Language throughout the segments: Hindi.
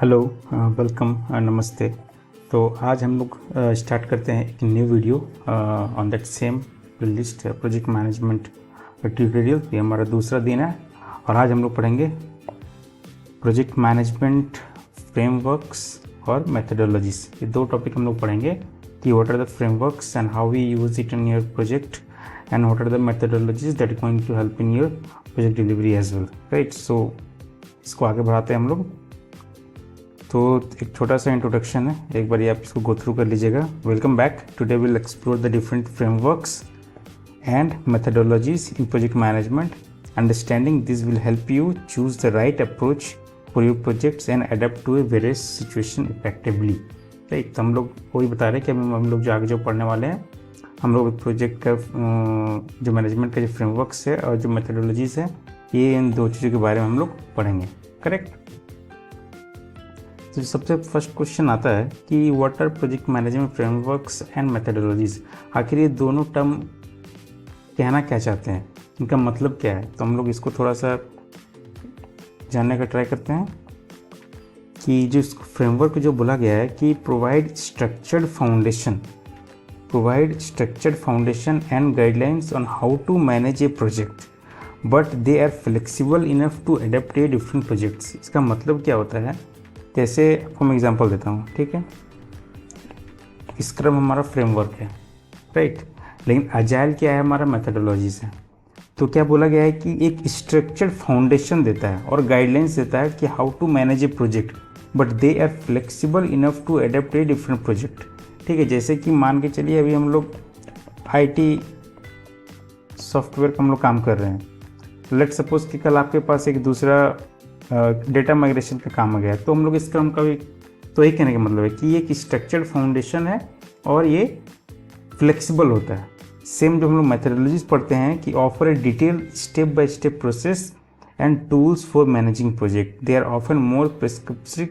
हेलो, वेलकम, नमस्ते। तो आज हम लोग स्टार्ट करते हैं एक new video on that same playlist project management tutorial. ये हमारा दूसरा दिन है और आज हम लोग पढ़ेंगे प्रोजेक्ट मैनेजमेंट फ्रेमवर्क्स और मेथडोलॉजीज। ये दो टॉपिक हम लोग पढ़ेंगे कि what are the frameworks and how we use it in your project and what are the methodologies that is going to help in your project delivery as well, right. So इसको आगे बढ़ाते हैं हम लोग। तो एक छोटा सा इंट्रोडक्शन है, एक बार आप इसको गो थ्रू कर लीजिएगा। Welcome back. Today will explore the different frameworks and methodologies in project management. Understanding this will help you choose the right approach for your projects and adapt to a various situation effectively, right. तो हम लोग वही बता रहे हैं कि हम लोग जो आगे जो पढ़ने वाले हैं, हम लोग प्रोजेक्ट का जो मैनेजमेंट का जो फ्रेमवर्क्स है और जो मेथडोलॉजीज है, ये इन दो चीज़ों के बारे में हम लोग पढ़ेंगे, करेक्ट। तो सबसे फर्स्ट क्वेश्चन आता है कि what are project management frameworks and methodologies. आखिर ये दोनों टर्म कहना क्या चाहते हैं, इनका मतलब क्या है। तो हम लोग इसको थोड़ा सा जानने का ट्राई करते हैं कि जो फ्रेमवर्क जो बोला गया है कि provide structured foundation and guidelines on how to manage a project but they are flexible enough to adapt a different projects. इसका मतलब क्या होता है, जैसे आपको मैं एग्जांपल देता हूँ, ठीक है। स्क्रम हमारा फ्रेमवर्क है, राइट, लेकिन अजाइल क्या है, हमारा मेथडोलॉजीज है। तो क्या बोला गया है कि एक स्ट्रक्चर्ड फाउंडेशन देता है और गाइडलाइंस देता है कि how to manage a project but they are flexible enough to adapt a different project, ठीक है। जैसे कि मान के चलिए अभी हम लोग IT सॉफ्टवेयर का हम लोग काम कर रहे हैं। लेट सपोज कि कल आपके पास एक दूसरा डेटा माइग्रेशन का काम आ गया, तो हम लोग स्क्रम का भी तो यही कहने का मतलब है कि ये एक स्ट्रक्चर्ड फाउंडेशन है और ये फ्लेक्सिबल होता है। सेम जो हम लोग मैथडोलॉजीज पढ़ते हैं कि offer a detail step by step process and tools for managing project, they are often more prescriptive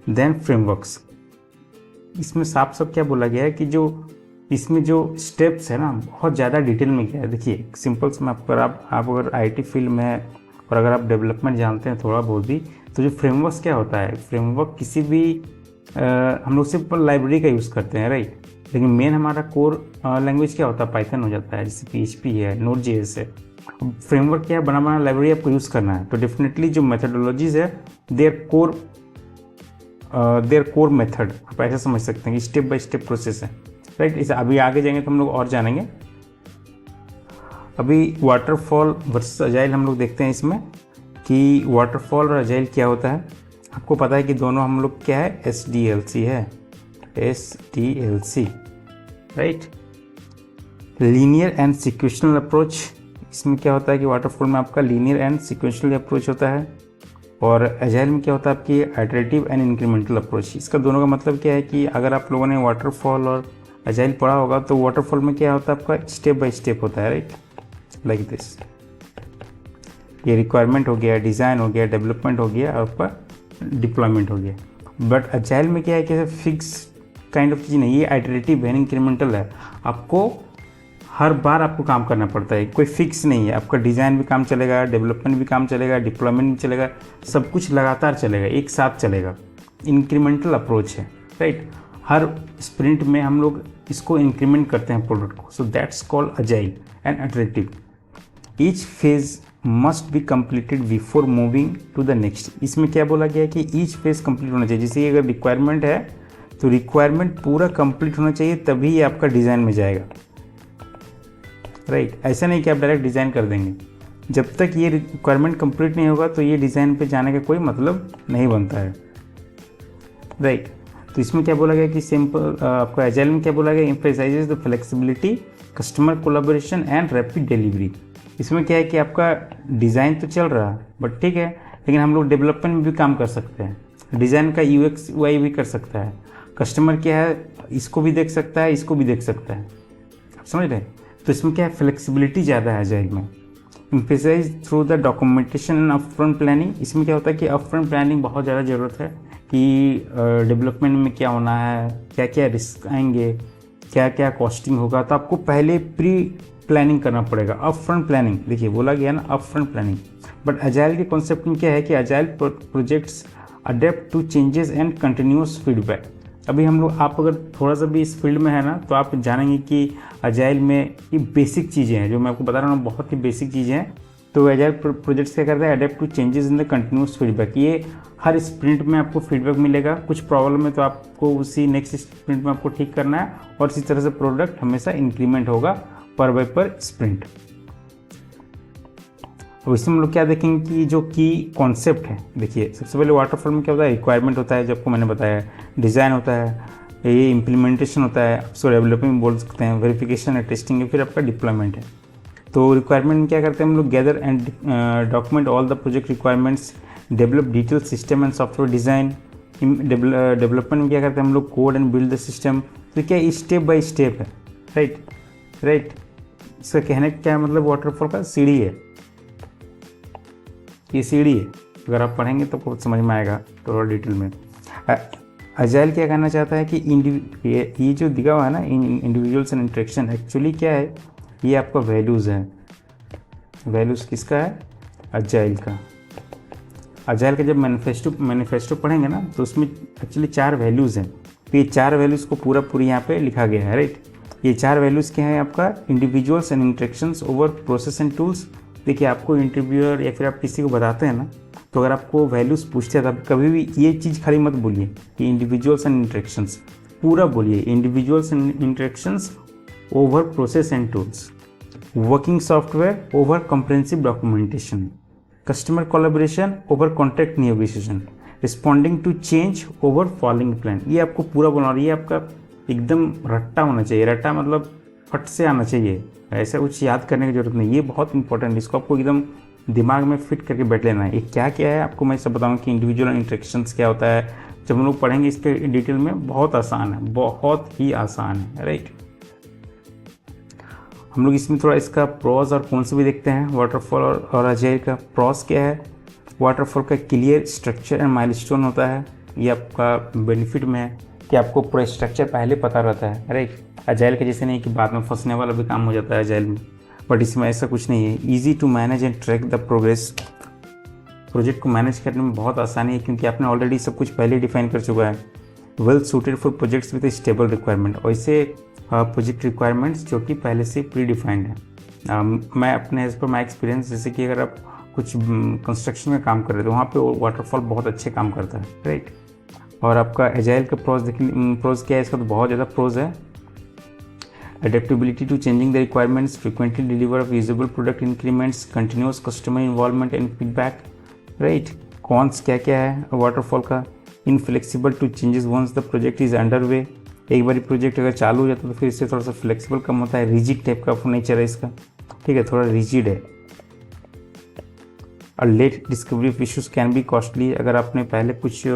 than frameworks. इसमें साफ साफ क्या बोला गया है कि जो इसमें जो स्टेप्स है ना, बहुत ज़्यादा डिटेल में क्या है। देखिए सिंपल से मैं आप अगर IT फील्ड में और अगर आप डेवलपमेंट जानते हैं थोड़ा बहुत भी, तो जो फ्रेमवर्क क्या होता है, फ्रेमवर्क किसी भी हम लोग सिंपल लाइब्रेरी का यूज़ करते हैं, राइट। लेकिन मेन हमारा कोर लैंग्वेज क्या होता है, पाइथन हो जाता है, जैसे PHP है, Node.js है। फ्रेमवर्क क्या है, बना लाइब्रेरी आपको यूज़ करना है। तो डेफिनेटली जो मेथडोलॉजीज है देयर कोर मेथड, आप ऐसा समझ सकते हैं कि स्टेप बाय स्टेप प्रोसेस है, राइट। इसे अभी आगे जाएंगे तो हम लोग और जानेंगे। अभी वाटरफॉल वर्सेस अजाइल हम लोग देखते हैं इसमें कि वाटरफॉल और अजाइल क्या होता है। आपको पता है कि दोनों हम लोग क्या है, SDLC है, SDLC, right, linear and sequential approach. इसमें क्या होता है कि वाटरफॉल में आपका लीनियर एंड सिक्वेंशियल अप्रोच होता है और अजाइल में क्या होता है आपकी इटरेटिव एंड इंक्रीमेंटल अप्रोच। इसका दोनों का मतलब क्या है कि अगर आप लोगों ने वाटरफॉल और अजाइल पढ़ा होगा तो वाटरफॉल में क्या होता है आपका स्टेप बाय स्टेप होता है, राइट, लाइक दिस। ये रिक्वायरमेंट हो गया, डिज़ाइन हो गया, डेवलपमेंट हो गया और आपका डिप्लॉयमेंट हो गया। बट अजाइल में क्या है कि फिक्स काइंड ऑफ चीज़ नहीं, ये आइटरेटिव है, इंक्रीमेंटल है। आपको हर बार आपको काम करना पड़ता है, कोई फिक्स नहीं है। आपका डिज़ाइन भी काम चलेगा, डेवलपमेंट भी काम चलेगा, डिप्लॉयमेंट भी चलेगा, सब कुछ लगातार चलेगा, एक साथ चलेगा। इंक्रीमेंटल अप्रोच है, राइट। हर स्प्रिंट में हम लोग इसको इंक्रीमेंट करते हैं प्रोडक्ट को। So that's called agile and iterative. Each phase must be completed before moving to the next. इसमें क्या बोला गया है कि ईच फेज कंप्लीट होना चाहिए। जैसे अगर रिक्वायरमेंट है तो रिक्वायरमेंट पूरा कंप्लीट होना चाहिए, तभी ये आपका डिज़ाइन में जाएगा, राइट। ऐसा नहीं कि आप डायरेक्ट डिज़ाइन कर देंगे। जब तक ये रिक्वायरमेंट कंप्लीट नहीं होगा तो ये डिज़ाइन पे जाने का कोई मतलब नहीं बनता है, राइट। तो इसमें क्या बोला गया कि सिंपल आपका एजाइल में क्या बोला गया, emphasises the flexibility, customer collaboration and rapid delivery. इसमें क्या है कि आपका डिज़ाइन तो चल रहा है बट ठीक है, लेकिन हम लोग डेवलपमेंट में भी काम कर सकते हैं, डिज़ाइन का UX UI भी कर सकता है। कस्टमर क्या है, इसको भी देख सकता है, इसको भी देख सकता है, आप समझ रहे हैं। तो इसमें क्या है, फ्लेक्सिबिलिटी ज़्यादा है एजाइल में। Emphasise through the documentation and upfront planning. इसमें क्या होता है कि अपफ्रंट प्लानिंग बहुत ज़्यादा ज़रूरत है कि डेवलपमेंट में क्या होना है, क्या क्या रिस्क आएंगे, क्या क्या कॉस्टिंग होगा, तो आपको पहले प्री प्लानिंग करना पड़ेगा। अप फ्रंट प्लानिंग, देखिए बोला गया ना up front planning. But agile के कॉन्सेप्ट में क्या है कि agile projects adapt to changes and continuous feedback. अभी हम लोग, आप अगर थोड़ा सा भी इस फील्ड में है ना, तो आप जानेंगे कि अजाइल में ये बेसिक चीज़ें हैं जो मैं आपको बता रहा हूँ, बहुत ही बेसिक चीज़ें हैं। तो अजाइल प्रोजेक्ट्स क्या करता है, adapt to changes in the continuous feedback. ये हर स्प्रिंट में आपको फीडबैक मिलेगा, कुछ प्रॉब्लम है तो आपको उसी नेक्स्ट स्प्रिंट में आपको ठीक करना है, और इसी तरह से प्रोडक्ट हमेशा इंक्रीमेंट होगा पर स्प्रिंट। अब इसमें हम लोग क्या देखेंगे कि जो की कॉन्सेप्ट है, देखिए सबसे पहले वाटरफॉल में क्या होता है, रिक्वायरमेंट होता है जो आपको मैंने बताया, डिज़ाइन होता है, ये इम्प्लीमेंटेशन होता है, उसको डेवलपिंग बोल सकते हैं, वेरिफिकेशन है, टेस्टिंग है, फिर आपका डिप्लॉयमेंट है। तो रिक्वायरमेंट में क्या करते हैं हम लोग, gather and document all the project requirements, develop detail system and software design. Development में क्या करते हैं हम लोग, code and build the system. तो क्या स्टेप बाय स्टेप है, राइट। इसका कहने का क्या मतलब, वाटरफॉल का सीढ़ी है, ये सीढ़ी है। अगर आप पढ़ेंगे तो बहुत समझ में आएगा थोड़ा डिटेल में। अजाइल क्या कहना चाहता है कि ये जो दिखा हुआ है ना, इंडिविजुअल्स एंड इंटरेक्शन, एक्चुअली क्या है, ये आपका वैल्यूज़ है। वैल्यूज़ किसका है, अजाइल का। अजाइल का जब मैनिफेस्टो पढ़ेंगे ना, तो उसमें एक्चुअली 4 वैल्यूज़ हैं। तो ये 4 वैल्यूज़ को पूरी यहाँ पे लिखा गया है, राइट। ये 4 वैल्यूज़ क्या है आपका, individuals and interactions over process and tools. देखिए आपको इंटरव्यूअर या फिर आप किसी को बताते हैं ना, तो अगर आपको वैल्यूज़ पूछते हैं तब कभी भी ये चीज़ खाली मत बोलिए कि इंडिविजुअल्स एंड इंटरेक्शंस, पूरा बोलिए individuals and interactions over process and tools, working software over comprehensive documentation, customer collaboration over contract negotiation, responding to change over following plan. ये आपको पूरा बोलना, और ये आपका एकदम रट्टा होना चाहिए। रट्टा मतलब फट से आना चाहिए, ऐसा कुछ याद करने की जरूरत नहीं। ये बहुत इंपॉर्टेंट है, इसको आपको एकदम दिमाग में फिट करके बैठ लेना है। ये क्या क्या है आपको मैं सब बताऊंगा कि इंडिविजुअल इंटरेक्शंस क्या होता है। जब हम लोग पढ़ेंगे इसके डिटेल में, बहुत आसान है, बहुत ही आसान है, राइट। हम लोग इसमें थोड़ा इसका प्रॉस और कॉन्स भी देखते हैं। वाटरफॉल और अजाइल का प्रॉस क्या है, वाटरफॉल का क्लियर स्ट्रक्चर एंड माइलस्टोन होता है। ये आपका बेनिफिट में है कि आपको पूरा स्ट्रक्चर पहले पता रहता है, राइट। अजाइल के जैसे नहीं कि बाद में फंसने वाला भी काम हो जाता है अजाइल में, बट इसमें ऐसा कुछ नहीं है। Easy to manage and track the progress. Project को मैनेज करने में बहुत आसानी है क्योंकि आपने ऑलरेडी सब कुछ पहले डिफाइन कर चुका है। Well suited for projects with stable requirement, और इसे प्रोजेक्ट रिक्वायरमेंट्स जो कि पहले से प्री डिफाइंड है। मैं अपने एज पर माई एक्सपीरियंस, जैसे कि अगर आप कुछ कंस्ट्रक्शन में काम कर रहे थे, वहाँ पे वाटरफॉल बहुत अच्छे काम करता है, राइट। और आपका एजाइल का प्रोज क्या है, इसका तो बहुत ज़्यादा प्रोज है। Adaptability to changing the requirements, frequently deliver usable product increments, continuous customer involvement and feedback, right? Cons क्या क्या है वाटरफॉल का, inflexible to changes once the project is underway। एक बार प्रोजेक्ट अगर चालू हो जाता है तो फिर इससे थोड़ा सा फ्लेक्सिबल कम होता है। रिजिड टाइप का नेचर है इसका, ठीक है, थोड़ा रिजिड है। और late discovery of issues can be costly. अगर आपने पहले कुछ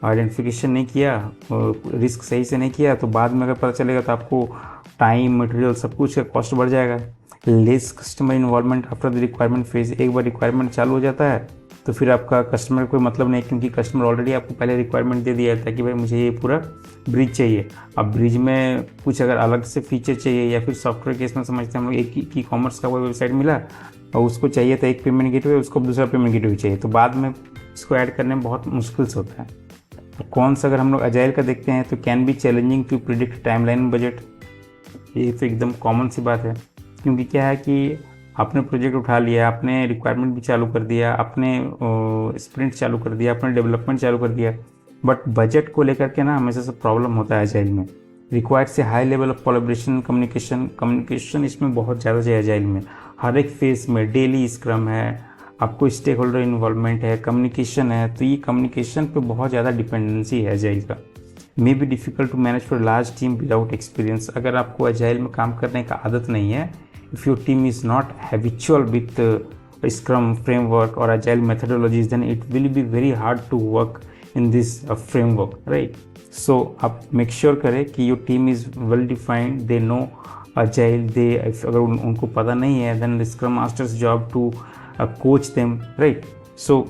आइडेंटिफिकेशन नहीं किया, रिस्क सही से नहीं किया, तो बाद में अगर पता चलेगा तो आपको टाइम, मटेरियल, सब कुछ का कॉस्ट बढ़ जाएगा। Less customer involvement after the requirement phase. एक बार रिक्वायरमेंट चालू हो जाता है तो फिर आपका कस्टमर कोई मतलब नहीं, क्योंकि कस्टमर ऑलरेडी आपको पहले रिक्वायरमेंट दे दिया था कि भाई मुझे ये पूरा ब्रिज चाहिए। अब ब्रिज में कुछ अगर अलग से फीचर चाहिए, या फिर सॉफ्टवेयर केस में समझते हैं हम लोग, एक ई कॉमर्स का कोई वेबसाइट मिला और उसको चाहिए था एक पेमेंट गेटवे, उसको दूसरा पेमेंट गेटवे चाहिए, तो बाद में इसको ऐड करने में बहुत मुश्किल से होता है। कौन सा अगर हम लोग अजाइल का देखते हैं तो can be challenging to predict timeline budget. ये तो एकदम कॉमन सी बात है, क्योंकि क्या है कि आपने प्रोजेक्ट उठा लिया, आपने रिक्वायरमेंट भी चालू कर दिया, आपने स्प्रिंट चालू कर दिया, आपने डेवलपमेंट चालू कर दिया, बट बजट को लेकर के ना हमेशा से प्रॉब्लम होता है अजाइल में। रिक्वायर्ड से high level of collaboration, communication इसमें बहुत ज़्यादा चाहिए अजाइल में। हर एक फेज में डेली स्क्रम है, आपको स्टेक होल्डर इन्वॉल्वमेंट है, कम्युनिकेशन है, तो ये कम्युनिकेशन पे बहुत ज़्यादा डिपेंडेंसी है अजाइल का। May be difficult to manage for large team without experience. अगर आपको अजाइल में काम करने का आदत नहीं है, if your team is not habitual with scrum framework और agile methodologies, then it will be very hard to work in this framework, right? So आप make sure करें कि your team is well defined, they know agile, they अगर उनको पता नहीं है then the scrum master's job to coach them, right? So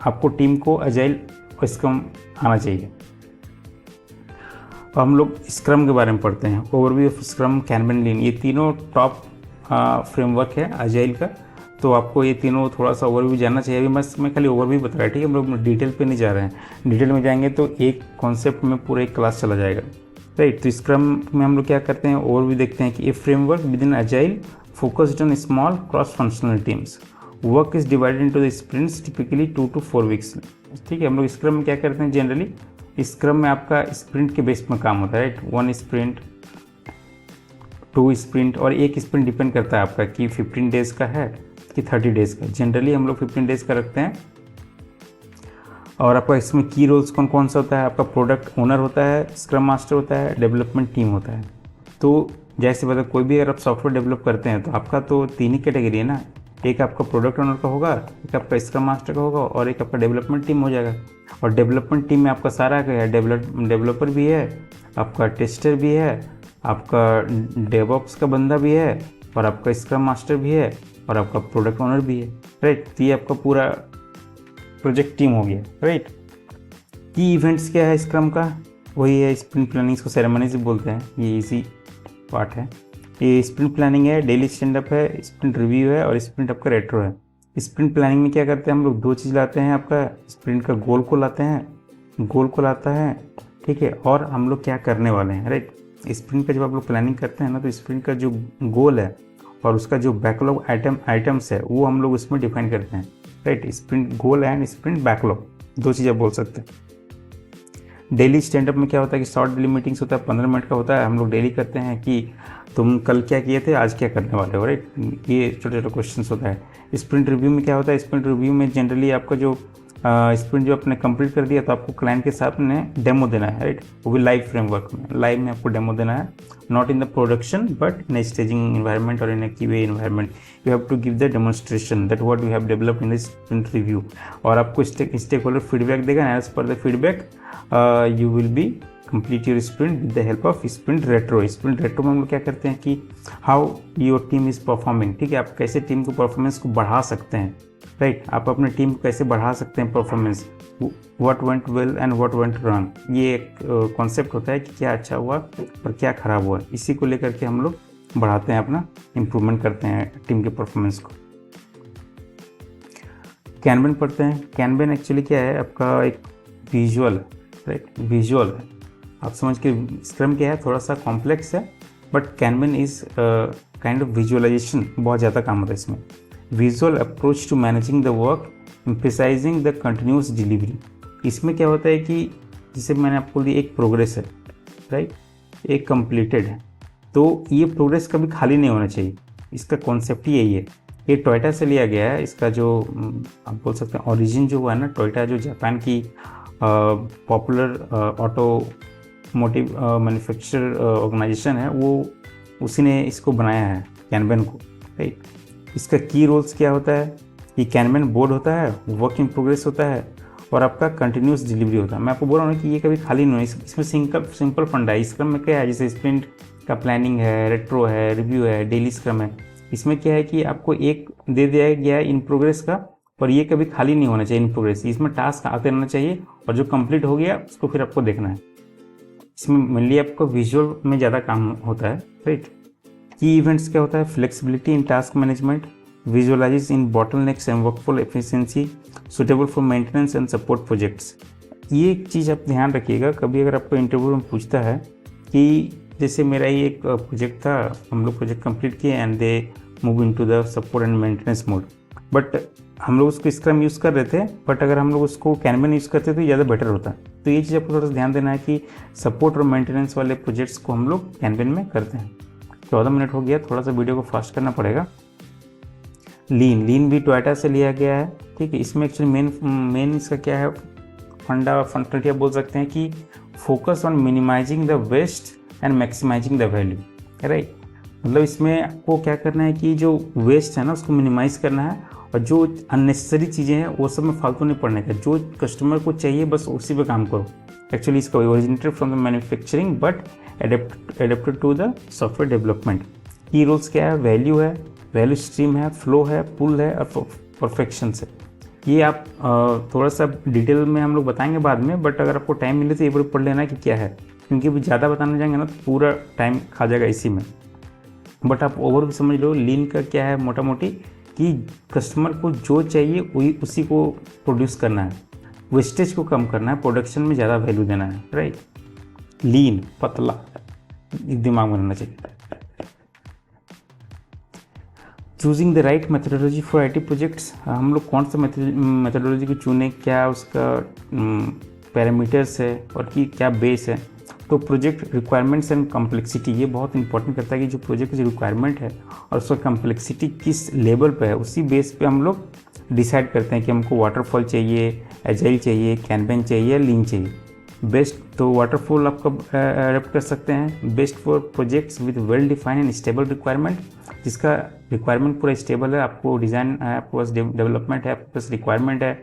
आपको टीम को अजाइल और स्क्रम आना चाहिए। अब हम लोग स्क्रम के बारे में पढ़ते हैं। ओवरव्यू ऑफ स्क्रम, कैनबन, लीन, ये तीनों टॉप फ्रेमवर्क है अजाइल का। तो आपको ये तीनों थोड़ा सा ओवरव्यू जानना चाहिए। अभी मैं खाली ओवरव्यू बता रहा है, ठीक है, हम लोग डिटेल पे नहीं जा रहे हैं। डिटेल में जाएंगे तो एक कॉन्सेप्ट में पूरा एक क्लास चला जाएगा, राइट। तो स्क्रम में हम लोग क्या करते हैं, ओवरव्यू देखते हैं कि a framework within agile focused on small cross functional teams, work is divided into the sprints typically 2 to 4 weeks, ठीक है। हम लोग स्क्रम में क्या करते हैं, जनरली स्क्रम में आपका स्प्रिंट के बेस में काम होता है, राइट। 1 स्प्रिंट, 2 स्प्रिंट, और एक स्प्रिंट डिपेंड करता है आपका कि 15 डेज का है कि 30 डेज का। जनरली हम लोग 15 डेज का रखते हैं। और आपका इसमें की रोल्स कौन कौन सा होता है, आपका प्रोडक्ट ओनर होता है, स्क्रम मास्टर होता है, डेवलपमेंट टीम होता है। तो जैसे बता, कोई भी अगर आप सॉफ्टवेयर डेवलप करते हैं तो आपका तो 3 ही कैटेगरी है ना, एक आपका प्रोडक्ट ओनर का होगा, एक आपका स्क्रम मास्टर का होगा, और एक आपका डेवलपमेंट टीम हो जाएगा। और डेवलपमेंट टीम में आपका सारा क्या है, डेवलपर भी है, आपका टेस्टर भी है, आपका डेवऑप्स का बंदा भी है, और आपका स्क्रम मास्टर भी है, और आपका प्रोडक्ट ओनर भी है, राइट। तो ये आपका पूरा प्रोजेक्ट टीम हो गया, राइट। की इवेंट्स क्या है स्क्रम का, वही है स्प्रिंट प्लानिंग को सेरेमनी से बोलते हैं, ये इजी पार्ट है। ये स्प्रिंट प्लानिंग है, डेली स्टैंडअप है, स्प्रिंट रिव्यू है, और स्प्रिंट आपका रेट्रो है। स्प्रिंट प्लानिंग में क्या करते हैं हम लोग, 2 चीज़ लाते हैं, आपका स्प्रिंट का गोल को लाते हैं, गोल को लाता है, ठीक है, और हम लोग क्या करने वाले हैं, राइट। स्प्रिंट का जब आप लोग प्लानिंग करते हैं ना, तो स्प्रिंट का जो गोल है और उसका जो बैकलॉग आइटम्स है वो हम लोग उसमें डिफाइन करते हैं, right. Sprint goal and sprint backlog, 2 चीज़ आप बोल सकते हैं। डेली स्टैंडअप में क्या होता है कि शॉर्ट डेली मीटिंग्स होता है, 15 मिनट का होता है। हम लोग डेली करते हैं कि तुम कल क्या किए थे, आज क्या करने वाले हो, राइट। ये छोटे छोटे क्वेश्चन होता है। स्प्रिंट रिव्यू में क्या होता है, स्प्रिंट रिव्यू में जनरली आपका जो स्प्रिंट जो आपने कंप्लीट कर दिया तो आपको क्लाइंट के साथ में डेमो देना है, राइट। वो भी लाइव फ्रेमवर्क में, लाइव में आपको डेमो देना है, not in the production but in staging environment और in a QA environment. You have to give the demonstration that what you have developed in the sprint review. और आपको स्टेक होल्डर फीडबैक देगा, as per the feedback you will be complete your sprint with the help of sprint retro। sprint retro में हम लोग क्या करते हैं कि how your team is performing, ठीक है, आप कैसे टीम को परफॉर्मेंस को बढ़ा सकते हैं, राइट। आप अपने टीम को कैसे बढ़ा सकते हैं performance, what went well and what went wrong। ये एक कॉन्सेप्ट होता है कि क्या अच्छा हुआ और क्या खराब हुआ, इसी को लेकर के हम लोग बढ़ाते हैं, अपना इम्प्रूवमेंट करते हैं टीम के परफॉर्मेंस को। कैनबन पढ़ते हैं। कैनबन एक्चुअली क्या है, आपका एक विजुअल, राइट, विजुअल है। आप समझ के स्क्रम क्या है, थोड़ा सा कॉम्प्लेक्स है, but kanban is kind of visualization, बहुत ज़्यादा काम होता है इसमें। Visual approach to managing the work, emphasizing the continuous delivery. इसमें क्या होता है कि जैसे मैंने आपको बोली, एक प्रोग्रेस है, राइट, एक कंप्लीटेड है, तो ये प्रोग्रेस कभी खाली नहीं होना चाहिए। इसका कॉन्सेप्ट ही यही है। ये टोयोटा से लिया गया है। इसका जो आप बोल सकते हैं ओरिजिन जो हुआ है ना, टोयोटा जो जापान की पॉपुलर ऑटोमोटिव मैन्युफैक्चर ऑर्गेनाइजेशन है, वो उसी ने इसको बनाया है, कैनबन को, राइट। इसका की रोल्स क्या होता है, ये कैनबन बोर्ड होता है, वर्क इन प्रोग्रेस होता है, और आपका कंटिन्यूस डिलीवरी होता है। मैं आपको बोल रहा हूँ कि ये कभी खाली नहीं है। इसमें सिंपल फंडा है। स्क्रम में क्या है, जैसे स्प्रिंट का प्लानिंग है, रेट्रो है, रिव्यू है, डेली स्क्रम है। इसमें क्या है कि आपको एक दे दिया गया है इन प्रोग्रेस का, और ये कभी खाली नहीं होना चाहिए इन प्रोग्रेस। इसमें टास्क आते रहना चाहिए, और जो कंप्लीट हो गया उसको फिर आपको देखना है। इसमें मेनली आपको विजुअल में ज़्यादा काम होता है, राइट। की इवेंट्स क्या होता है, flexibility in task management, visualise in bottlenecks and workflow efficiency, suitable for maintenance and support projects. ये एक चीज़ आप ध्यान रखिएगा, कभी अगर आपको इंटरव्यू में पूछता है कि जैसे मेरा ही एक प्रोजेक्ट था, हम लोग प्रोजेक्ट कंप्लीट किए and they move into the support and maintenance mode, but हम लोग उसको स्क्रम यूज़ कर रहे थे, बट अगर हम लोग उसको कैनबन यूज़ करते तो ज़्यादा बेटर होता। तो ये चीज़ आपको थोड़ा सा ध्यान देना है कि सपोर्ट और मेंटेनेंस वाले प्रोजेक्ट्स को हम लोग कैनबन में करते हैं। 14 मिनट हो गया, थोड़ा सा वीडियो को फास्ट करना पड़ेगा। लीन भी टोयोटा से लिया गया है, ठीक है। इसमें एक्चुअली मेन इसका क्या है, फंडामेंटल बोल सकते हैं कि focus on minimising the waste and maximising the value, right. मतलब इसमें आपको क्या करना है कि जो वेस्ट है ना उसको मिनिमाइज करना है, और जो अननेसेसरी चीज़ें हैं वो सब में फालतू नहीं पड़ने का। जो कस्टमर को चाहिए बस उसी पे काम करो। एक्चुअली इसका originated from the manufacturing but adapted to the software development. की रोल्स क्या है, वैल्यू है, वैल्यू स्ट्रीम है, फ्लो है, पुल है, और परफेक्शन है। ये आप थोड़ा सा डिटेल में हम लोग बताएंगे बाद में, बट अगर आपको टाइम मिले तो ये पढ़ लेना कि क्या है, क्योंकि अभी ज़्यादा बताने जाएंगे ना तो पूरा टाइम खा जाएगा इसी में। बट आप ओवर समझ लो लीन का क्या है, मोटा मोटी कि कस्टमर को जो चाहिए वही उसी को प्रोड्यूस करना है, वेस्टेज को कम करना है, प्रोडक्शन में ज़्यादा वैल्यू देना है, राइट। लीन, पतला, दिमाग में रहना चाहिए। Choosing the right methodology for IT projects, हम लोग कौन सा मेथोडोलॉजी को चुने, क्या उसका पैरामीटर्स है और कि क्या बेस है। तो प्रोजेक्ट रिक्वायरमेंट्स एंड कम्प्लेक्सिटी, ये बहुत इंपॉर्टेंट करता है कि जो प्रोजेक्ट की रिक्वायरमेंट है और उसका कम्प्लेक्सिटी किस लेवल पे है, उसी बेस पे हम लोग डिसाइड करते हैं कि हमको वाटरफॉल चाहिए, एजाइल चाहिए, कैनबैन चाहिए या लीन चाहिए। बेस्ट तो वाटरफॉल आप कब अडोप्ट कर सकते हैं, best for projects with well defined and stable requirement, जिसका रिक्वायरमेंट पूरा स्टेबल है, आपको डिज़ाइन है, आपके पास डेवलपमेंट है, आपके पास रिक्वायरमेंट है,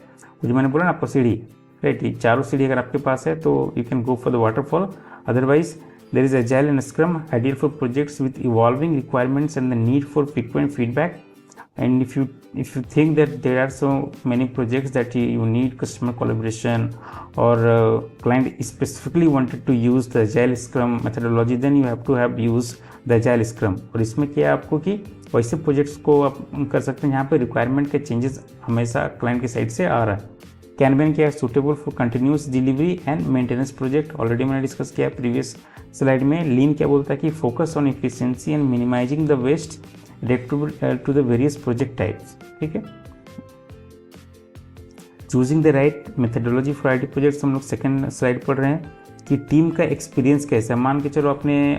जो मैंने बोला ना आपको सीढ़ी, राइट, चारों सीढ़ी अगर आपके पास है तो you can go for the waterfall. Otherwise there is agile and scrum, ideal for projects with evolving requirements and the need for frequent feedback. And if you think that there are so many projects that you need customer collaboration or client specifically wanted to use the agile scrum methodology, then you have to have use the agile scrum। और इसमें क्या है आपको कि वैसे प्रोजेक्ट्स को आप कर सकते हैं जहाँ पे रिक्वायरमेंट के चेंजेस हमेशा क्लाइंट की साइड से आ रहा है। कैनबैन क्या है, suitable for continuous delivery and maintenance project, already मैंने डिस्कस किया प्रीवियस स्लाइड में। लीन क्या बोलता है कि focus on efficiency and minimising the waste to the various project types, ठीक है। Choosing the right methodology for IT projects, हम लोग सेकंड स्लाइड पढ़ रहे हैं कि टीम का एक्सपीरियंस कैसा है। मान के चलो आपने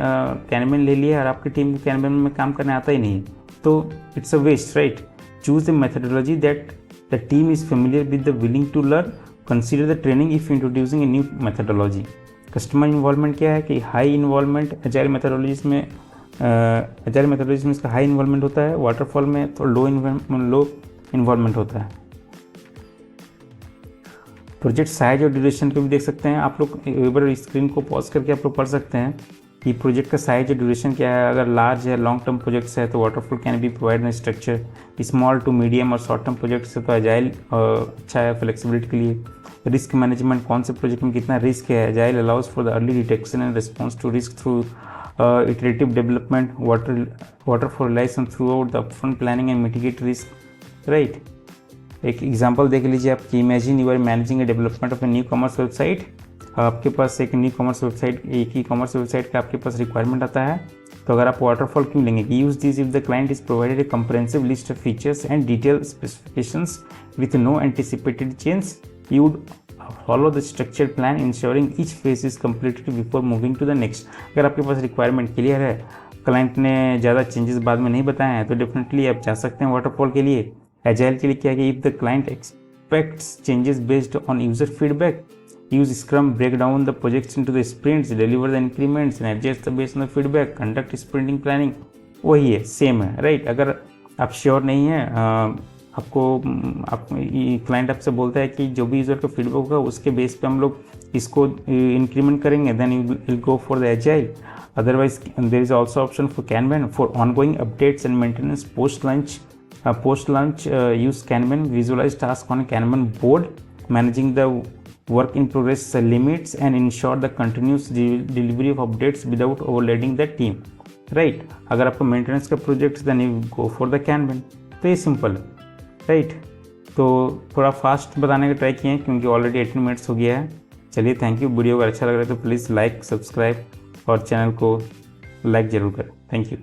कैनबैन ले लिया और आपकी टीम को कैनबैन में काम करने आता ही नहीं, तो it's a waste, right. Choose the methodology that the team is familiar with the willing to learn, consider the training if introducing a new methodology. Customer involvement क्या है कि हाई इन्वॉल्वमेंट एजाइल मेथोडोलॉजीज में, एजाइल मेथोडोलॉजी में इसका हाई इन्वॉल्वमेंट होता है, वाटरफॉल में तो लो इन्वॉल्वमेंट होता है। प्रोजेक्ट साइज और ड्यूरेशन को भी देख सकते हैं आप लोग, एक बार स्क्रीन को पॉज करके आप लोग पढ़ सकते हैं कि प्रोजेक्ट का साइज और ड्यूरेशन क्या है। अगर लार्ज है, लॉन्ग टर्म प्रोजेक्ट्स है तो waterfall can be provide in structure, small to medium और शॉर्ट टर्म प्रोजेक्ट्स है तो एजाइल अच्छा है फ्लेक्सिबिलिटी के लिए। रिस्क मैनेजमेंट, कौन से प्रोजेक्ट में कितना रिस्क है, agile allows for the early detection and response to risk through iterative development, waterfall relies on throughout the upfront planning and mitigate risk, right। एक एग्जांपल देख लीजिए आप कि imagine you are managing a development of a new commerce website. आपके पास एक न्यू कॉमर्स वेबसाइट, एक ही कॉमर्स वेबसाइट का आपके पास रिक्वायरमेंट आता है, तो अगर आप वाटरफॉल क्यों लेंगे कि use this if the client is provided a comprehensive list of features and detail specifications with no anticipated change, you would follow the structured plan ensuring each phase is completed before moving to the next। अगर आपके पास रिक्वायरमेंट क्लियर है, क्लाइंट ने ज़्यादा चेंजेस बाद में नहीं बताए हैं, तो डेफिनेटली आप जा सकते हैं वाटरफॉल के लिए। एजाइल के लिए क्या है कि if the client expects changes based on user feedback, use scrum, break down the projects into the sprints, deliver the increments and adjust the based on the feedback, conduct sprinting planning, वही है, सेम है, राइट। अगर आप श्योर नहीं है, आपको क्लाइंट आपसे बोलता है कि जो भी यूज़र का फीडबैक होगा उसके बेस पे हम लोग इसको इंक्रीमेंट करेंगे, then you will go for the agile. Otherwise there is also option for kanban for ongoing updates and maintenance post launch use kanban, visualize task on kanban board, managing the work in progress limits and ensure the continuous delivery of updates without overloading the team, right. अगर आपको मेंटेनेंस का project then you go for the kanban. तो ये सिंपल है, राइट। तो थोड़ा फास्ट बताने का ट्राई किए हैं क्योंकि ऑलरेडी 18 मिनट्स हो गया है। चलिए, थैंक यू। वीडियो अगर अच्छा लग रहा है तो प्लीज़ लाइक, सब्सक्राइब और चैनल को लाइक ज़रूर करें। Thank you.